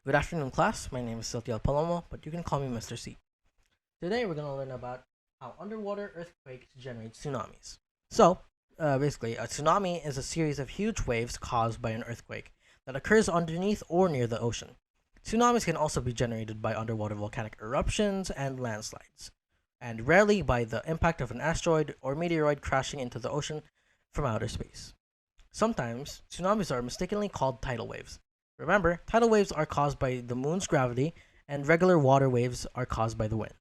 Good afternoon, class. My name is Siltiel Palomo, but you can call me Mr. C. Today, we're going to learn about how underwater earthquakes generate tsunamis. Basically, a tsunami is a series of huge waves caused by an earthquake that occurs underneath or near the ocean. Tsunamis can also be generated by underwater volcanic eruptions and landslides, and rarely by the impact of an asteroid or meteoroid crashing into the ocean from outer space. Sometimes, tsunamis are mistakenly called tidal waves. Remember, tidal waves are caused by the moon's gravity, and regular water waves are caused by the wind.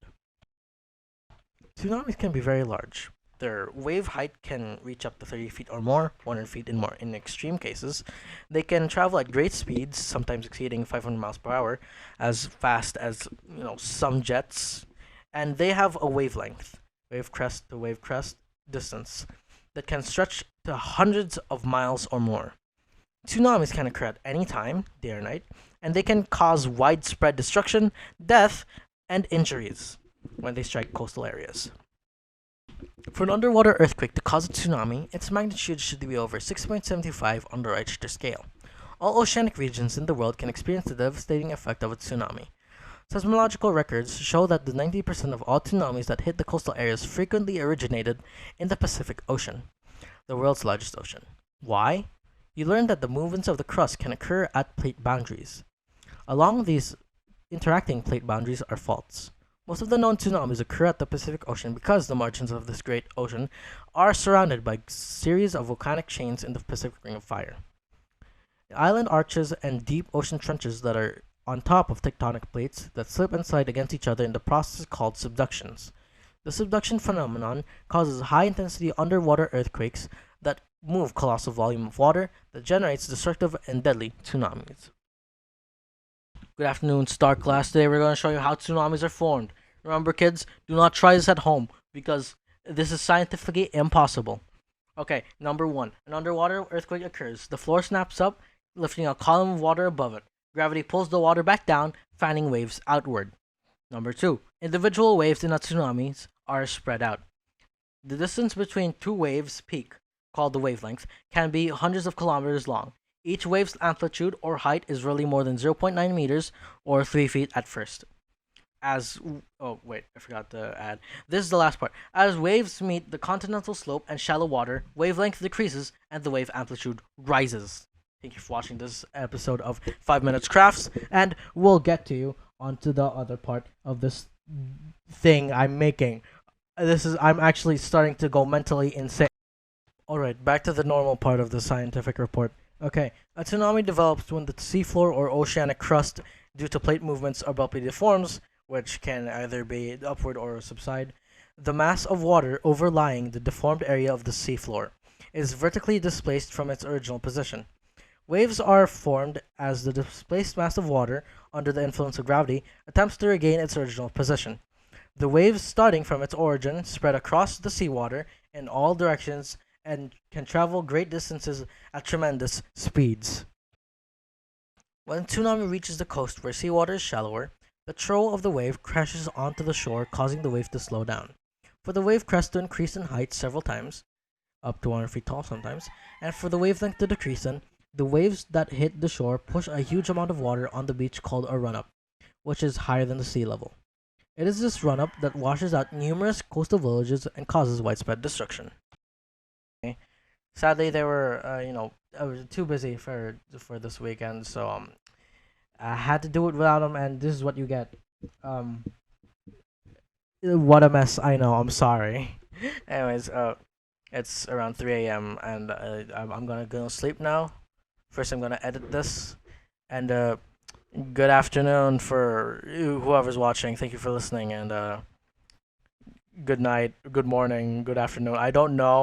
Tsunamis can be very large. Their wave height can reach up to 30 feet or more, 100 feet and more in extreme cases. They can travel at great speeds, sometimes exceeding 500 miles per hour, as fast as some jets, and they have a wavelength, wave crest to wave crest distance, that can stretch to hundreds of miles or more. Tsunamis can occur at any time, day or night, and they can cause widespread destruction, death, and injuries when they strike coastal areas. For an underwater earthquake to cause a tsunami, its magnitude should be over 6.75 on the Richter scale. All oceanic regions in the world can experience the devastating effect of a tsunami. Seismological records show that the 90% of all tsunamis that hit the coastal areas frequently originated in the Pacific Ocean, the world's largest ocean. Why? You learned that the movements of the crust can occur at plate boundaries. Along these interacting plate boundaries are faults. Most of the known tsunamis occur at the Pacific Ocean because the margins of this great ocean are surrounded by a series of volcanic chains in the Pacific Ring of Fire. Island arches and deep ocean trenches that are on top of tectonic plates that slip and slide against each other in the process called subductions. The subduction phenomenon causes high-intensity underwater earthquakes that move colossal volume of water that generates destructive and deadly tsunamis. Good afternoon, Star Class. Today we're going to show you how tsunamis are formed. Remember, kids, do not try this at home because this is scientifically impossible. Okay, number one, an underwater earthquake occurs. The floor snaps up, lifting a column of water above it. Gravity pulls the water back down, fanning waves outward. Number two, individual waves in a tsunami are spread out. The distance between two waves' peak, called the wavelength, can be hundreds of kilometers long. Each wave's amplitude or height is rarely more than 0.9 meters or 3 feet at first. Oh wait, I forgot to add. This is the last part. As waves meet the continental slope and shallow water, wavelength decreases and the wave amplitude rises. Thank you for watching this episode of 5 Minutes Crafts, and we'll get to you onto the other part of this thing I'm making. I'm actually starting to go mentally insane. Alright, back to the normal part of the scientific report. Okay, a tsunami develops when the seafloor or oceanic crust, due to plate movements, abruptly deforms, which can either be upward or subside. The mass of water overlying the deformed area of the seafloor is vertically displaced from its original position. Waves are formed as the displaced mass of water, under the influence of gravity, attempts to regain its original position. The waves, starting from its origin, spread across the seawater in all directions and can travel great distances at tremendous speeds. When a tsunami reaches the coast where seawater is shallower, the trough of the wave crashes onto the shore, causing the wave to slow down. For the wave crest to increase in height several times, up to 100 feet tall sometimes, and for the wavelength to decrease in, the waves that hit the shore push a huge amount of water on the beach called a run-up, which is higher than the sea level. It is this run-up that washes out numerous coastal villages and causes widespread destruction. Okay. Sadly, they were, I was too busy for this weekend, so I had to do it without them, and this is what you get. Um, what a mess! I know. I'm sorry. Anyways, it's around 3 a.m. and I'm gonna go sleep now. First, I'm gonna edit this, and good afternoon for whoever's watching. Thank you for listening, and good night, good morning, good afternoon. I don't know.